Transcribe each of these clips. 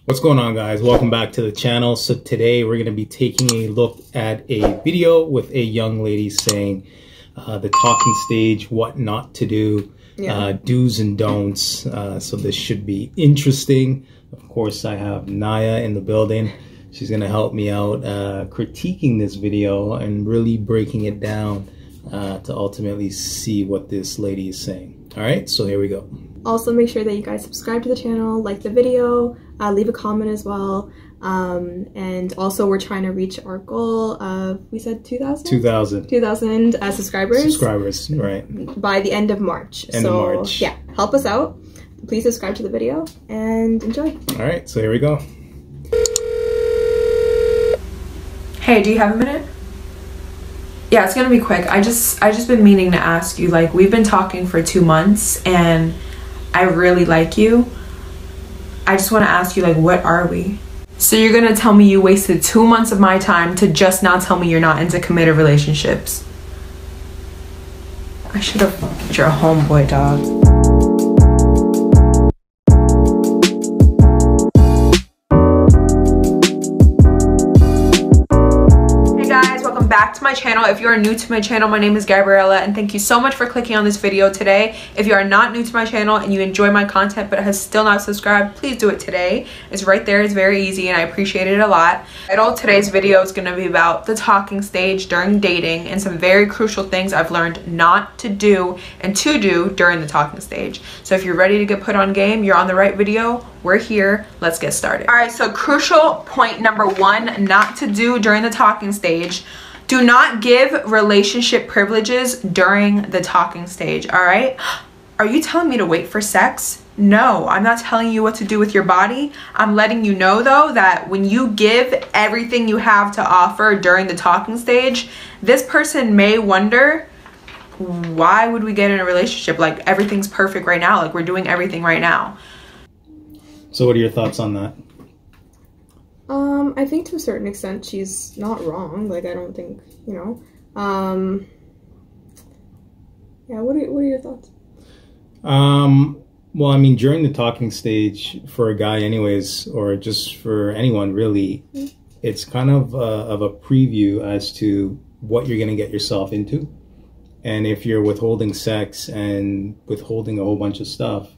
What's going on, guys? Welcome back to the channel. So today we're going to be taking a look at a video with a young lady saying the talking stage, what not to do, do's and don'ts. So this should be interesting. Of course, I have Naya in the building. She's going to help me out critiquing this video and really breaking it down to ultimately see what this lady is saying. All right, so here we go. Also, make sure that you guys subscribe to the channel, like the video, leave a comment as well. And also, we're trying to reach our goal of, we said 2,000? 2,000 subscribers. Subscribers, right. By the end of March. End of March. Yeah, help us out. Please subscribe to the video and enjoy. All right, so here we go. Hey, do you have a minute? Yeah, it's gonna be quick. I just been meaning to ask you, like, we've been talking for 2 months and I really like you. I just want to ask you, like, what are we? So you're gonna tell me you wasted 2 months of my time to just now tell me you're not into committed relationships? I should have fucked your homeboy, dog. Back to my channel. If you are new to my channel, my name is Gabriella and thank you so much for clicking on this video today. If you are not new to my channel and you enjoy my content but has still not subscribed, please do it today. It's right there. It's very easy and I appreciate it a lot. Today's video is going to be about the talking stage during dating and some very crucial things I've learned not to do and to do during the talking stage. So if you're ready to get put on game, you're on the right video. We're here. Let's get started. All right, so crucial point number 1 not to do during the talking stage. Do not give relationship privileges during the talking stage, all right? Are you telling me to wait for sex? No, I'm not telling you what to do with your body. I'm letting you know, though, that when you give everything you have to offer during the talking stage, this person may wonder, why would we get in a relationship? Like, everything's perfect right now. Like, we're doing everything right now. So what are your thoughts on that? I think to a certain extent she's not wrong. Like, I don't think, you know. Yeah, what are your thoughts? Well, I mean, during the talking stage for a guy anyways, or just for anyone really, it's kind of a preview as to what you're going to get yourself into. And if you're withholding sex and withholding a whole bunch of stuff,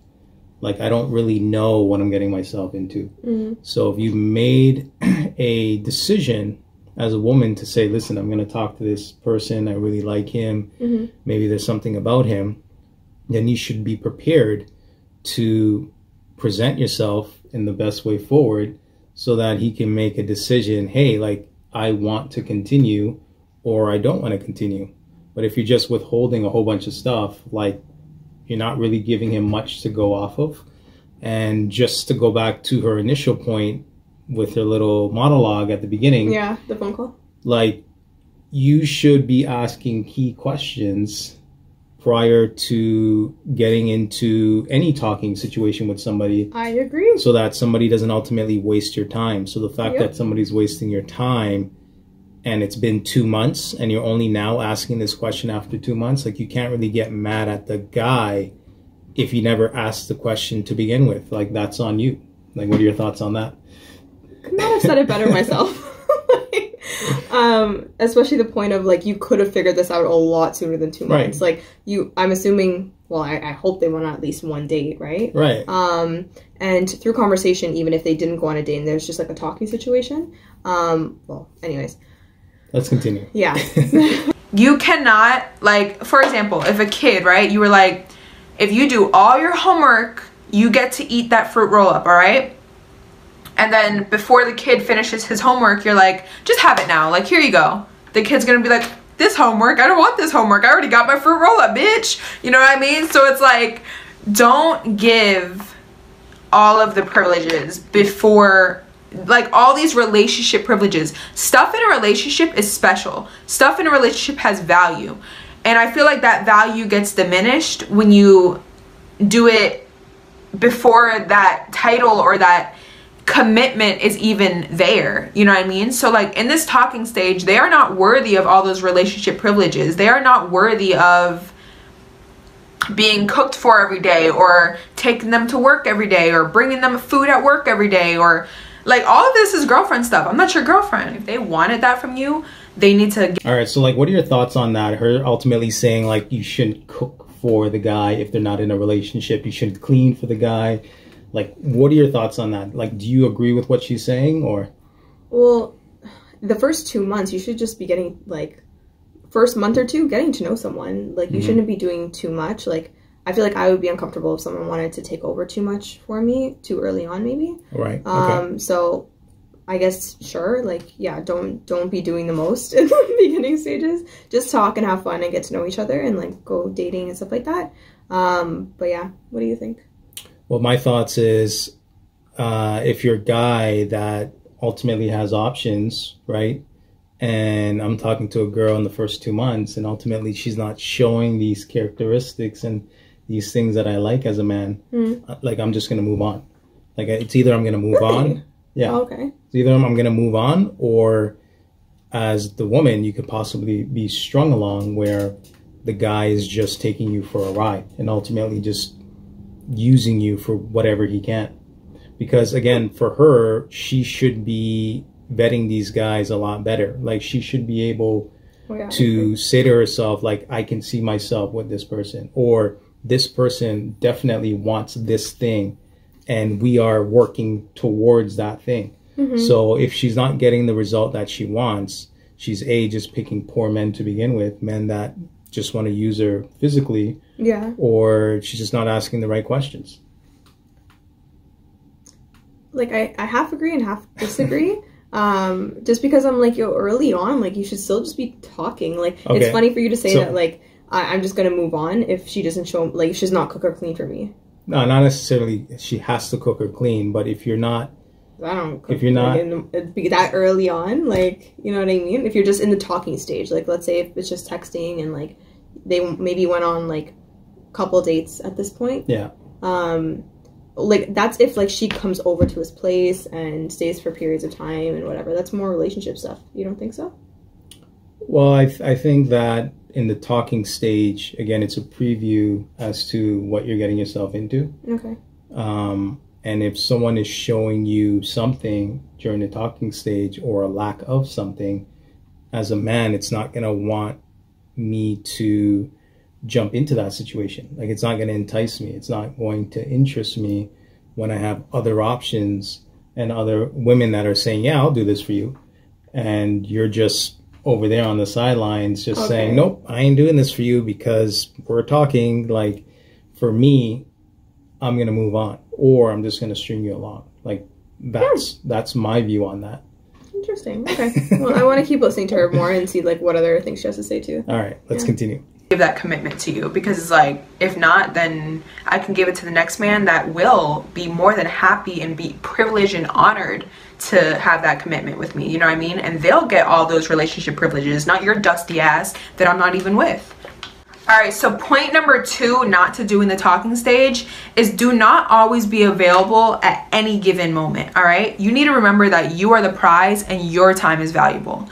like, I don't really know what I'm getting myself into. So if you made a decision as a woman to say, listen, I'm going to talk to this person, I really like him, maybe there's something about him, then you should be prepared to present yourself in the best way forward so that he can make a decision, hey, like, I want to continue or I don't want to continue. But if you're just withholding a whole bunch of stuff, like, you're not really giving him much to go off of. And just to go back to her initial point with her little monologue at the beginning. Yeah, the phone call. Like, you should be asking key questions prior to getting into any talking situation with somebody. I agree. So that somebody doesn't ultimately waste your time. So the fact that somebody's wasting your time and it's been 2 months and you're only now asking this question after 2 months, like, you can't really get mad at the guy if he never asked the question to begin with. Like, that's on you. Like, what are your thoughts on that? Could not have said it better myself. Especially the point of, like, you could have figured this out a lot sooner than 2 months. Right. Like, I'm assuming, well, I hope they went on at least one date, right? Right. And through conversation, even if they didn't go on a date and there's just, like, a talking situation. Well, anyways. Let's continue. Yeah. You cannot, like, for example, if a kid, right, you were like, if you do all your homework, you get to eat that fruit roll up, all right? And then before the kid finishes his homework, you're like, just have it now. Like, here you go. The kid's gonna be like, this homework? I don't want this homework. I already got my fruit roll up, bitch. You know what I mean? So it's like, don't give all of the privileges before, like, all these relationship privileges. Stuff in a relationship is special. Stuff in a relationship has value. And I feel like that value gets diminished when you do it before that title or that commitment is even there. You know what I mean? So, like, in this talking stage, they are not worthy of all those relationship privileges. They are not worthy of being cooked for every day, or taking them to work every day, or bringing them food at work every day, or like all of this is girlfriend stuff. I'm not your girlfriend. If they wanted that from you, they need to. All right, so like, what are your thoughts on that? Her ultimately saying like you shouldn't cook for the guy if they're not in a relationship. You shouldn't clean for the guy. Like, what are your thoughts on that? Like, do you agree with what she's saying, or? Well, the first 2 months you should just be getting like, first month or two, getting to know someone. Like, you shouldn't be doing too much. Like, I feel like I would be uncomfortable if someone wanted to take over too much for me too early on, maybe. Right. Okay. So I guess, sure, like, yeah, don't be doing the most in the beginning stages. Just talk and have fun and get to know each other and like go dating and stuff like that. But yeah, what do you think? Well, my thoughts is, if you're a guy that ultimately has options, right? And I'm talking to a girl in the first 2 months, and ultimately she's not showing these characteristics and these things that I like as a man. Like, I'm just going to move on. Like, it's either I'm going to move on. Yeah. Oh, okay. It's either I'm going to move on, or as the woman, you could possibly be strung along where the guy is just taking you for a ride and ultimately just using you for whatever he can. Because again, for her, she should be vetting these guys a lot better. Like, she should be able to say to herself, like, I can see myself with this person, or this person definitely wants this thing and we are working towards that thing. So if she's not getting the result that she wants, she's just picking poor men to begin with, men that just want to use her physically, or she's just not asking the right questions. Like, I half agree and half disagree. Just because I'm like, yo, early on, like, you should still just be talking. Like, it's funny for you to say that, like, I'm just gonna move on if she doesn't show, like, if she's not cook or clean for me. No, not necessarily she has to cook or clean, but if you're not, I don't cook, if you're not like, that early on, like, you know what I mean? If you're just in the talking stage, like, let's say if it's just texting and like they maybe went on like couple dates at this point. Yeah. Like, that's if like she comes over to his place and stays for periods of time and whatever. That's more relationship stuff. You don't think so? Well, I think that in the talking stage, again, it's a preview as to what you're getting yourself into. Okay. And if someone is showing you something during the talking stage, or a lack of something, as a man, it's not going to want me to jump into that situation. Like, it's not going to entice me. It's not going to interest me when I have other options and other women that are saying, yeah, I'll do this for you. And you're just over there on the sidelines just saying, nope, I ain't doing this for you because we're talking. Like, for me, I'm going to move on, or I'm just going to string you along. Like, that's my view on that. Interesting. Okay. Well, I want to keep listening to her more and see like what other things she has to say too. All right, let's continue. Give that commitment to you, because it's like, if not, then I can give it to the next man that will be more than happy and be privileged and honored to have that commitment with me. You know what I mean? And they'll get all those relationship privileges, not your dusty ass that I'm not even with. All right, so point number 2 not to do in the talking stage is do not always be available at any given moment. All right, you need to remember that you are the prize and your time is valuable.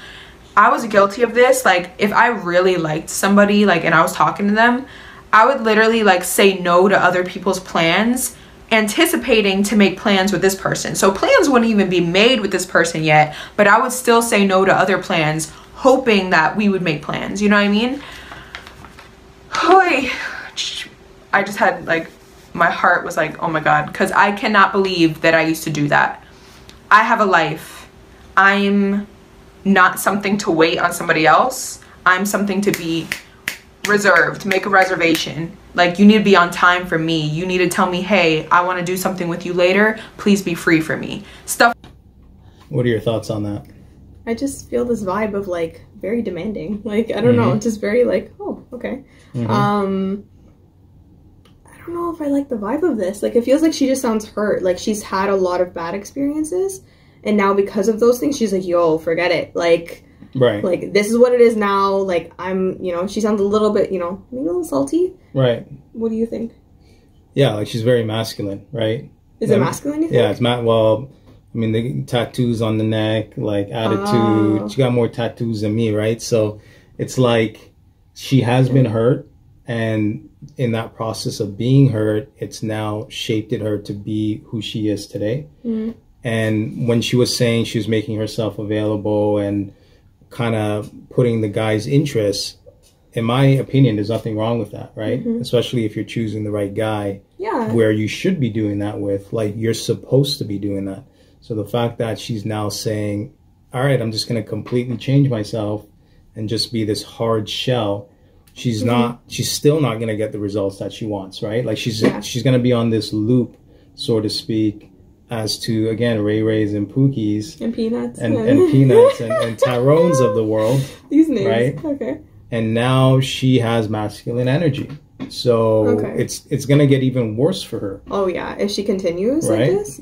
I was guilty of this. Like, if I really liked somebody, like, and I was talking to them, I would literally like say no to other people's plans, anticipating to make plans with this person. So plans wouldn't even be made with this person yet, but I would still say no to other plans, hoping that we would make plans. You know what I mean? I just had like, my heart was like, oh my God, because I cannot believe that I used to do that. I have a life. I'm not something to wait on somebody else. I'm something to be reserved, make a reservation. Like, you need to be on time for me. You need to tell me, hey, I want to do something with you later. Please be free for me. Stuff. What are your thoughts on that? I just feel this vibe of like very demanding. Like, I don't know, just very like, oh, okay. I don't know if I like the vibe of this. Like, it feels like she just sounds hurt. Like, she's had a lot of bad experiences, and now because of those things, she's like, yo, forget it. Like, right. Like, this is what it is now. Like, I'm, you know, she sounds a little bit, you know, maybe a little salty. Right. What do you think? Yeah, like, she's very masculine, right? Is it masculine, you think? Yeah, it's well, I mean, the tattoos on the neck, like, attitude. She got more tattoos than me, right? So it's like, she has been hurt, And in that process of being hurt, it's now shaped her to be who she is today. Mm. And when she was saying she was making herself available and kind of putting the guy's interests, in my opinion, there's nothing wrong with that, right? Mm-hmm. Especially if you're choosing the right guy, where you should be doing that with, like, you're supposed to be doing that. So the fact that she's now saying, all right, I'm just going to completely change myself and just be this hard shell, she's still not going to get the results that she wants, right? Like she's going to be on this loop, so to speak, as to, again, Ray Rays and Pookies and Peanuts and Peanuts and Tyrones of the world. These names, right? Okay. And now she has masculine energy, so it's going to get even worse for her. Oh yeah, if she continues like this,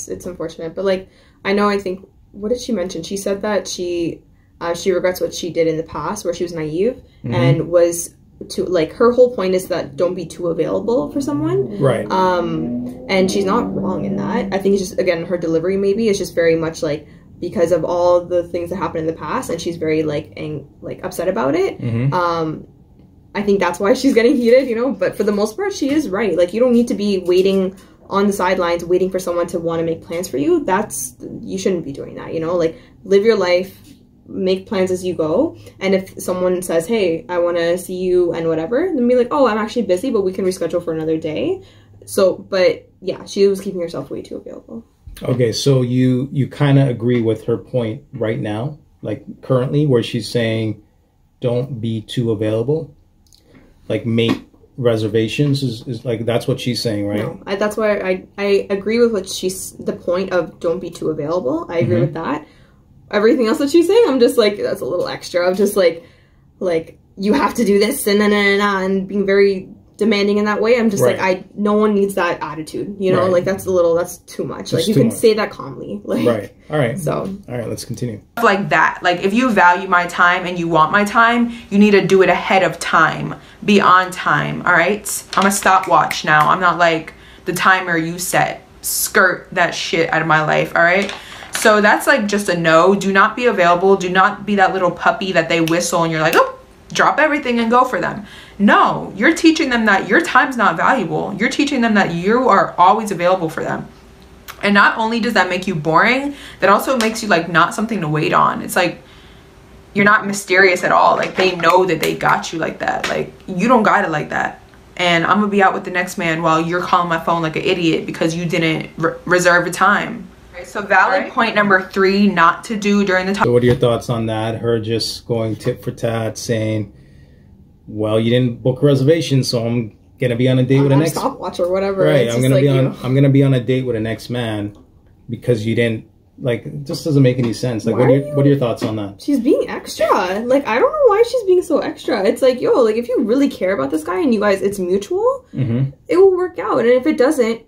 it's unfortunate. But like, I think, what did she mention? She said that she regrets what she did in the past, where she was naive and was too, like, her whole point is that don't be too available for someone. Right. And she's not wrong in that. I think it's just, again, her delivery maybe is just very much like, because of all the things that happened in the past, and she's very like upset about it. I think that's why she's getting heated, you know, but for the most part, she is right. Like, you don't need to be waiting on the sidelines, waiting for someone to want to make plans for you. You shouldn't be doing that, you know, like, live your life, make plans as you go. And if someone says, hey, I want to see you and whatever, then be like, oh, I'm actually busy, but we can reschedule for another day. So, but yeah, she was keeping herself way too available. Okay, so you kind of agree with her point right now, like currently, where she's saying don't be too available, like make reservations is like, that's what she's saying, right? No, that's why I agree with what the point of don't be too available. I agree with that. Everything else that she's saying, I'm just like, that's a little extra. I'm just like you have to do this and being very demanding in that way. I'm just like, no one needs that attitude, you know, like that's too much. Like, you can say that calmly, like, all right, let's continue. Like that, like, if you value my time and you want my time, you need to do it ahead of time, be on time. All right, I'm a stopwatch now. I'm not like the timer you set. Skirt that shit out of my life. All right, so that's like just a no. Do not be available. Do not be that little puppy that they whistle and you're like, oh, drop everything and go for them. No, you're teaching them that your time's not valuable. You're teaching them that you are always available for them. And not only does that make you boring, that also makes you like not something to wait on. It's like, you're not mysterious at all. Like, they know that they got you like that. Like, you don't got it like that. And I'm gonna be out with the next man while you're calling my phone like an idiot because you didn't reserve a time. Okay, so valid point number 3, not to do during the time. So what are your thoughts on that? Her just going tit for tat, saying, well, you didn't book a reservation, so I'm gonna be on a date with the next stopwatch or whatever. Right, I'm gonna be on a date with the next man because you didn't, like, it just doesn't make any sense. Like, what are your thoughts on that? She's being extra. Like, I don't know why she's being so extra. It's like, yo, like, if you really care about this guy and you guys, it's mutual, it will work out. And if it doesn't,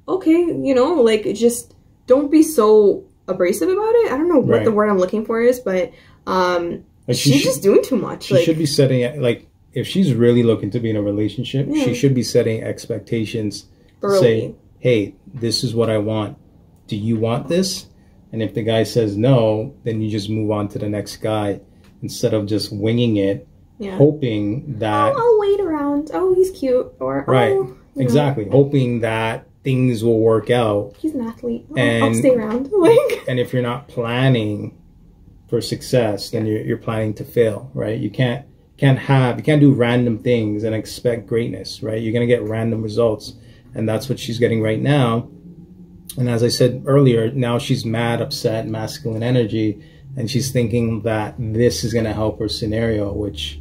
okay, you know, like, just don't be so abrasive about it. I don't know what the word I'm looking for is, but like, she's just doing too much. She should be setting it, like, if she's really looking to be in a relationship, she should be setting expectations. Say, hey, this is what I want. Do you want this? And if the guy says no, then you just move on to the next guy instead of just winging it, hoping that... Oh, I'll wait around. Oh, he's cute. Or, exactly. Hoping that things will work out. He's an athlete. I'll stay around. Like, and if you're not planning for success, then you're planning to fail, right? You can't do random things and expect greatness, right? You're going to get random results. And that's what she's getting right now. And as I said earlier, now she's mad, upset, masculine energy, and she's thinking that this is going to help her scenario, which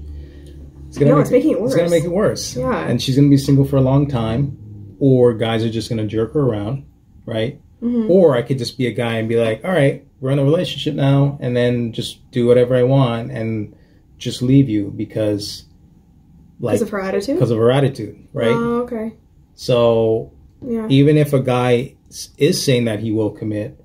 is going to making it worse. It's going to make it worse. Yeah. And she's going to be single for a long time, or guys are just going to jerk her around, right? Or I could just be a guy and be like, all right, we're in a relationship now, and then just do whatever I want and just leave you because, like, because of her attitude? Because of her attitude, right? Oh, okay. So even if a guy is saying that he will commit,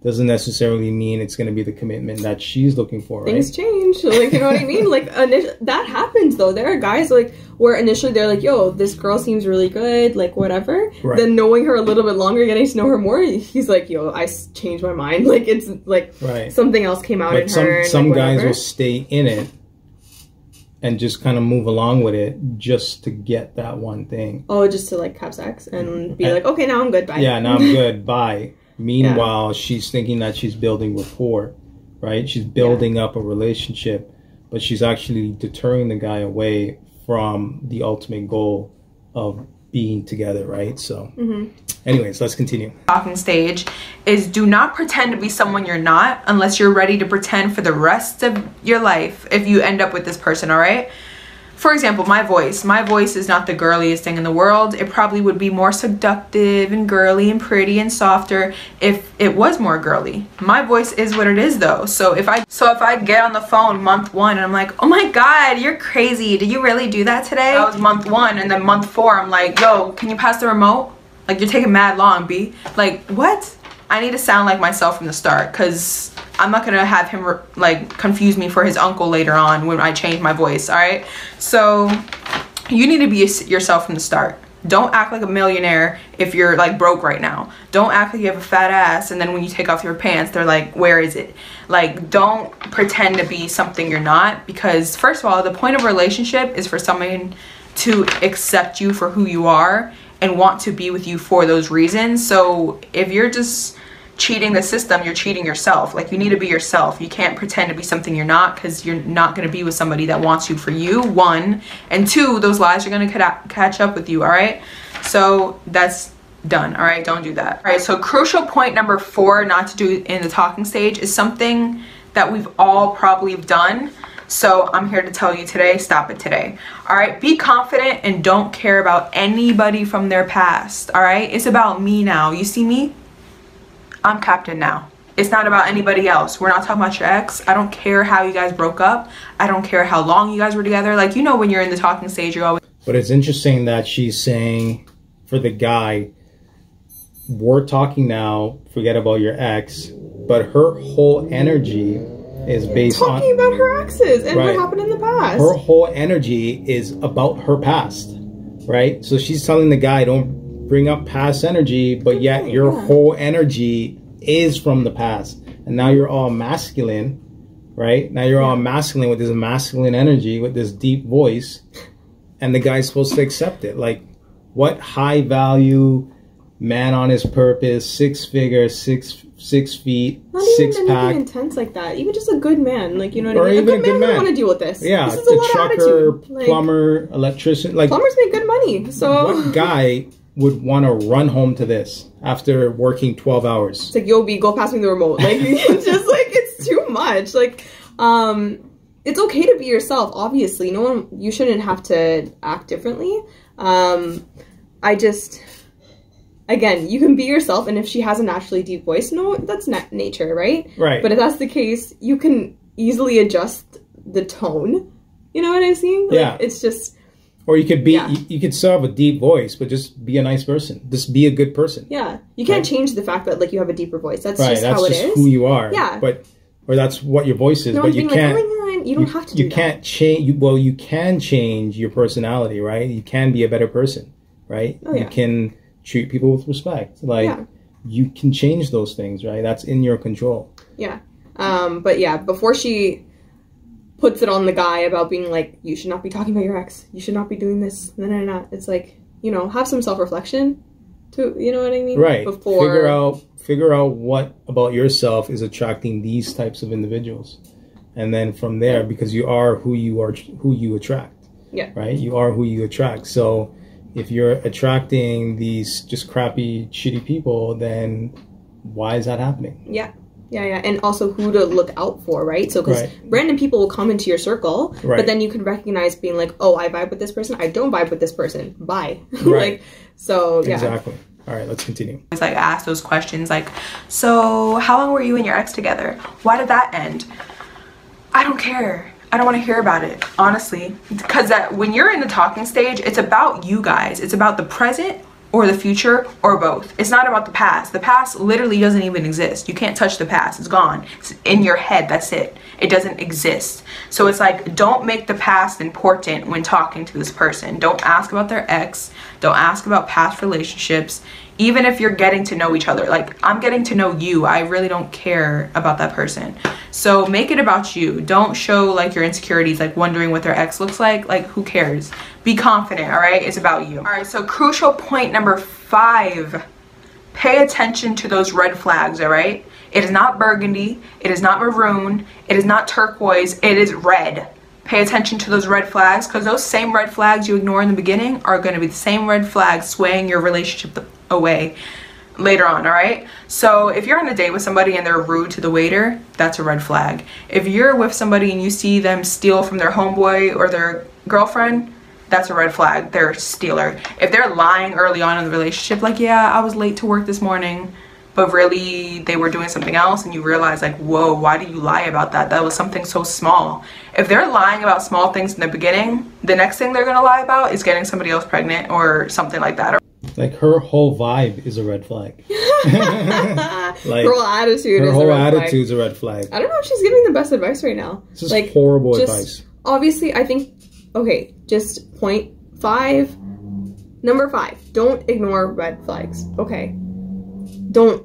doesn't necessarily mean it's going to be the commitment that she's looking for, right? Things change, like, you know what I mean? Like, that happens, though. There are guys, like, where initially they're like, yo, this girl seems really good, like, whatever. Then knowing her a little bit longer, getting to know her more, he's like, yo, I changed my mind. Like, it's, like, something else came out in her. Some guys will stay in it and just kind of move along with it just to get that one thing. Oh, just to like have sex and be like, okay, now I'm good, bye. Yeah, now I'm good, bye. Meanwhile, she's thinking that she's building rapport, right? She's building up a relationship, but she's actually deterring the guy away from the ultimate goal of being together, right? So anyways, let's continue. Talking stage is do not pretend to be someone you're not unless you're ready to pretend for the rest of your life if you end up with this person, all right? For example, my voice is not the girliest thing in the world. It probably would be more seductive and girly and pretty and softer if it was more girly. My voice is what it is though. So if I get on the phone month 1 and I'm like, oh my God, you're crazy. Did you really do that today? That was month 1, and then month 4, I'm like, yo, can you pass the remote? Like, you're taking mad long, B. Like, what? I need to sound like myself from the start, because I'm not gonna have him like confuse me for his uncle later on when I change my voice. All right, so you need to be yourself from the start. Don't act like a millionaire if you're like broke right now. Don't act like you have a fat ass and then when you take off your pants they're like, where is it? Like, don't pretend to be something you're not, because first of all, the point of a relationship is for someone to accept you for who you are and want to be with you for those reasons. So if you're just cheating the system, you're cheating yourself. Like, you need to be yourself. You can't pretend to be something you're not, because you're not going to be with somebody that wants you for you, 1, and 2, those lies are going to catch up with you. All right, so that's done. All right, don't do that. All right, so crucial point number 4 not to do in the talking stage is something that we've all probably done. So I'm here to tell you today, stop it today. All right, be confident and don't care about anybody from their past. All right, it's about me now. You see me? I'm captain now. It's not about anybody else. We're not talking about your ex. I don't care how you guys broke up. I don't care how long you guys were together. Like, you know, when you're in the talking stage, you're always... But it's interesting that she's saying, for the guy, we're talking now, forget about your ex, but her whole energy is based on... Talking about her exes and what happened in the past. Her whole energy is about her past, right? So she's telling the guy, don't bring up past energy, but yet your whole energy is from the past, and now you're all masculine, right? Now you're all masculine with this masculine energy, with this deep voice, and the guy's supposed to accept it. Like, what high value man on his purpose, 6 figures, 6 feet, not 6 even pack, anything intense like that. Even just a good man, like, you know what or I mean? even a good man would want to deal with this. Yeah, this is a lot trucker, of attitude. Like, plumber, electrician. Like, plumbers make good money. So what guy would want to run home to this after working 12 hours? It's like, yo, B, go pass me the remote. Like, it's just like, it's too much. Like, it's okay to be yourself, obviously. You shouldn't have to act differently. Again, you can be yourself, and if she has a naturally deep voice, no, that's not nature, right? Right. But if that's the case, you can easily adjust the tone. You know what I'm saying? Like, yeah. It's just... Or you could be, you could still have a deep voice, but just be a nice person. Just be a good person. Yeah. You can't change the fact that, like, you have a deeper voice. That's just that's how it just is. who you are. Yeah. Or that's what your voice is. No, but you can't. Like, oh my God, you don't have to do that. You can't change. Well, you can change your personality, right? You can be a better person, right? Oh, yeah. You can treat people with respect. Like, you can change those things, right? That's in your control. Yeah. But yeah, before she puts it on the guy about being like, you should not be talking about your ex, you should not be doing this, no. It's like, you know, have some self-reflection to, you know what I mean? Right. Before... Figure out what about yourself is attracting these types of individuals. And then from there, because you are who you attract. Yeah. Right? You are who you attract. So if you're attracting these just crappy, shitty people, then why is that happening? Yeah. Yeah. And also who to look out for, right? So, because random people will come into your circle, but then you can recognize being like, oh, I vibe with this person, I don't vibe with this person, bye. Like, so, yeah. Exactly. All right, let's continue. It's like, ask those questions like, so how long were you and your ex together? Why did that end? I don't care. I don't want to hear about it, honestly. Because when you're in the talking stage, it's about you guys. It's about the present or the future or both. It's not about the past. The past literally doesn't even exist. You can't touch the past. It's gone. It's in your head. That's it. It doesn't exist. So it's like, don't make the past important when talking to this person. Don't ask about their ex. Don't ask about past relationships. even if you're getting to know each other. Like, I'm getting to know you, I really don't care about that person. So make it about you. Don't show like your insecurities, like wondering what their ex looks like who cares? Be confident, all right? It's about you. All right, so crucial point number 5, pay attention to those red flags, all right? It is not burgundy, it is not maroon, it is not turquoise, it is red. Pay attention to those red flags, because those same red flags you ignore in the beginning are going to be the same red flags swaying your relationship away later on, all right? So if you're on a date with somebody and they're rude to the waiter, that's a red flag. If you're with somebody and you see them steal from their homeboy or their girlfriend, that's a red flag. They're a stealer. If they're lying early on in the relationship, like, yeah, I was late to work this morning, but really they were doing something else, and you realize like, whoa, why did you lie about that? That was something so small. If they're lying about small things in the beginning, the next thing they're gonna lie about is getting somebody else pregnant or something like that. Like, her whole vibe is a red flag. Like, her whole attitude her is whole a red attitude's a red flag. I don't know if she's giving the best advice right now. This is like horrible advice. Obviously, I think, okay, just point 5. Number 5, don't ignore red flags, okay? Don't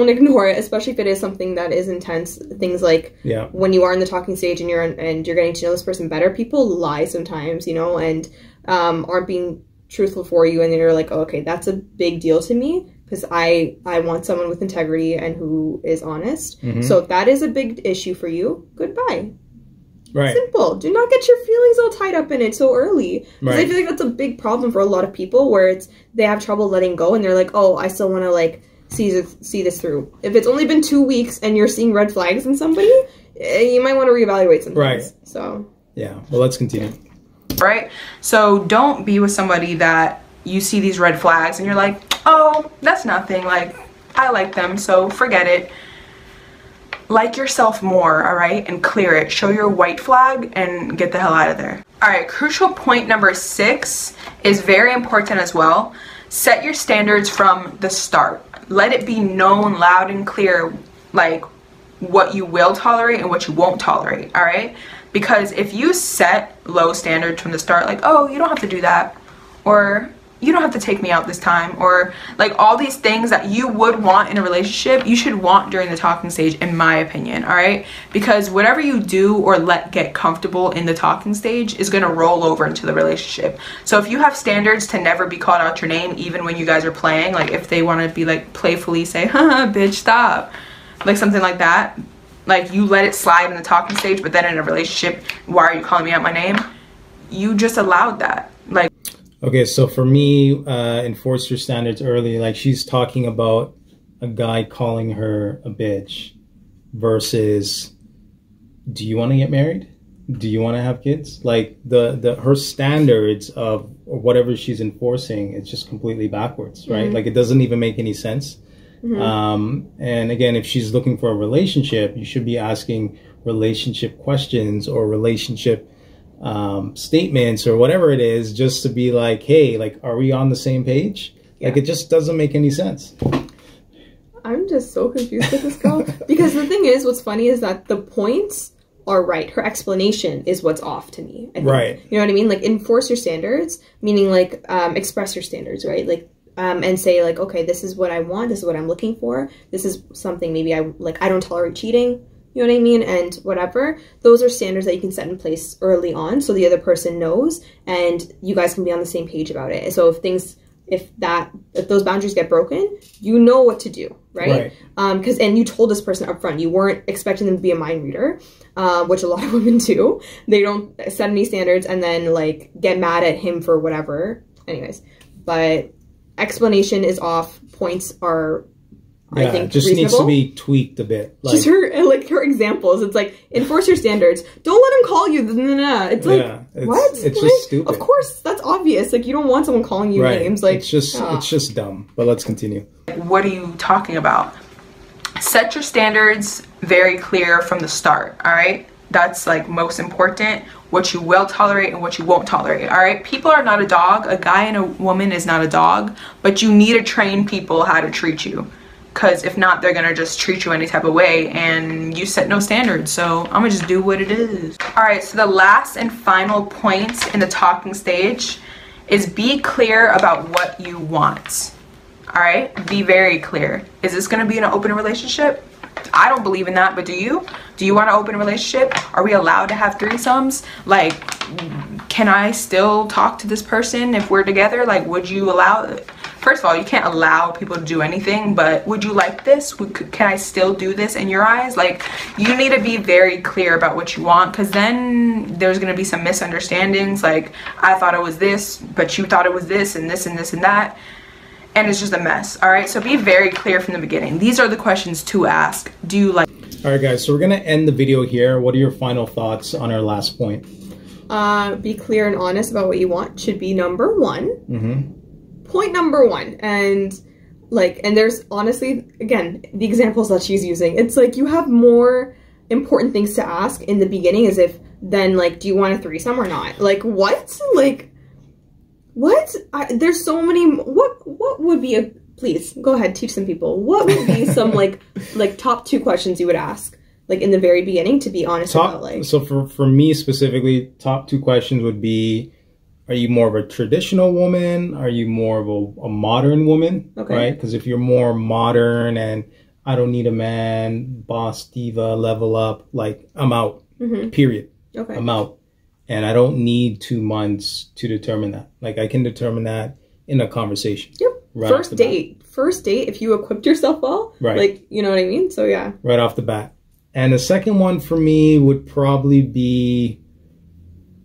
ignore it, especially if it is something that is intense. Things like when you are in the talking stage and you're getting to know this person better, people lie sometimes, you know, and aren't being truthful for you, and then you're like, oh, okay, that's a big deal to me, because I want someone with integrity and who is honest. So if that is a big issue for you, goodbye. Right. Simple. Do not get your feelings all tied up in it so early. Because I feel like that's a big problem for a lot of people, where they have trouble letting go, and they're like, oh, I still want to like see this through. If it's only been 2 weeks and you're seeing red flags in somebody, you might want to reevaluate some things. Right. So yeah. Well, let's continue. Right? So don't be with somebody that you see these red flags and you're like, oh, that's nothing. Like, I like them, so forget it. Like yourself more, all right? And clear it. Show your white flag and get the hell out of there. All right, crucial point number 6 is very important as well. Set your standards from the start. Let it be known loud and clear, like, what you will tolerate and what you won't tolerate, all right? Because if you set low standards from the start, like, oh, you don't have to do that, or you don't have to take me out this time, or like all these things that you would want in a relationship, you should want during the talking stage, in my opinion, all right? Because whatever you do or let get comfortable in the talking stage is gonna roll over into the relationship. So if you have standards to never be called out your name, even when you guys are playing, like if they wanna be like playfully say, haha, bitch, stop, like something like that, like you let it slide in the talking stage, but then in a relationship, why are you calling me out my name? You just allowed that. Like, okay, so for me, enforce your standards early. Like, she's talking about a guy calling her a bitch versus, do you want to get married? Do you want to have kids? Like, her standards of whatever she's enforcing, it's just completely backwards, right? Like, it doesn't even make any sense. And again, if she's looking for a relationship, you should be asking relationship questions or relationship statements or whatever it is, just to be like, hey, like, are we on the same page? Like, it just doesn't make any sense. I'm just so confused with this girl. Because the thing is, what's funny is that the points are right. Her explanation is what's off to me, I think. Right. You know what I mean? Like, enforce your standards, meaning like express your standards, right? Like, and say like, okay, this is what I want, this is what I'm looking for, this is something maybe I don't tolerate cheating, you know what I mean, and whatever. Those are standards that you can set in place early on, so the other person knows, and you guys can be on the same page about it. So if those boundaries get broken, you know what to do, right? And you told this person up front, you weren't expecting them to be a mind reader, which a lot of women do. They don't set any standards and then like get mad at him for whatever. Anyways, but explanation is off, points are, I think, just reasonable. Needs to be tweaked a bit. Like, just her examples. It's like, enforce your standards. Don't let him call you. It's like, what? It's just stupid. Of course, that's obvious. Like, you don't want someone calling you names. Like, it's just dumb. But let's continue. What are you talking about? Set your standards very clear from the start. All right, that's like most important. What you will tolerate and what you won't tolerate, all right? People are not a dog. A guy and a woman is not a dog, but you need to train people how to treat you, because if not, they're gonna just treat you any type of way, and you set no standards. So I'm gonna just do what it is. All right, so the last and final point in the talking stage is be clear about what you want. All right, be very clear. Is this going to be an open relationship? I don't believe in that, but do you? Do you want an open relationship? Are we allowed to have threesomes? Like, can I still talk to this person if we're together? Like, would you allow it? First of all, you can't allow people to do anything, but would you like this? Can I still do this in your eyes? Like, you need to be very clear about what you want, because then there's going to be some misunderstandings. Like, I thought it was this, but you thought it was this and this and this and that. And it's just a mess. All right, so be very clear from the beginning. These are the questions to ask. Do you like... All right, guys, so we're going to end the video here. What are your final thoughts on our last point? Be clear and honest about what you want should be number one. Point number one. And like, and there's honestly, again, the examples that she's using, it's like you have more important things to ask in the beginning, as if then, like, do you want a threesome or not? Like, what? Like, what? There's so many. What would be a... Please, go ahead, teach some people. What would be some, like top 2 questions you would ask, like, in the very beginning, to be honest about, like... So for me specifically, top 2 questions would be, are you more of a traditional woman? Are you more of a modern woman? Okay. Right? Because if you're more modern and I don't need a man, boss, diva, level up, like, I'm out. Period. Okay. I'm out. And I don't need 2 months to determine that. Like, I can determine that in a conversation. Yep. Right first date, if you equipped yourself well, right? Like, you know what I mean? So yeah, right off the bat. And the second one for me would probably be,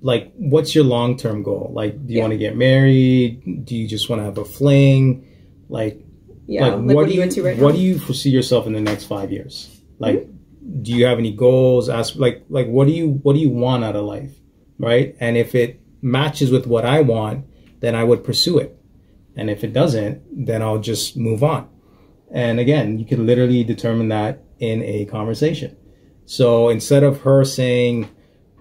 like, what's your long-term goal? Like, do you want to get married? Do you just want to have a fling? Like, like what are you into right now? What do you foresee yourself in the next 5 years? Like, do you have any goals? Like what do you want out of life? Right? And if it matches with what I want, then I would pursue it. And if it doesn't, then I'll just move on. And again, you can literally determine that in a conversation. So instead of her saying,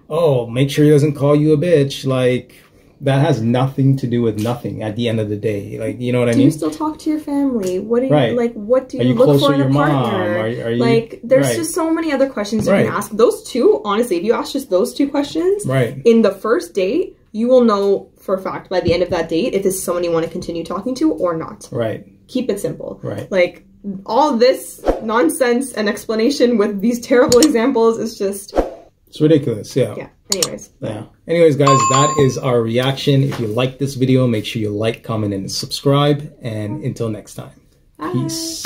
oh, make sure he doesn't call you a bitch, like, that has nothing to do with nothing at the end of the day. Like, you know what I mean? Do you still talk to your family? What do you, like, what do you look for in a partner? Are you, like, there's just so many other questions you can ask. Those 2, honestly, if you ask just those 2 questions in the first date, you will know for a fact by the end of that date if this is someone you want to continue talking to or not. Right. Keep it simple. Right. Like, all this nonsense and explanation with these terrible examples is just... It's ridiculous, yeah. Yeah, anyways. Yeah. Anyways, guys, that is our reaction. If you like this video, make sure you like, comment, and subscribe. And until next time, peace.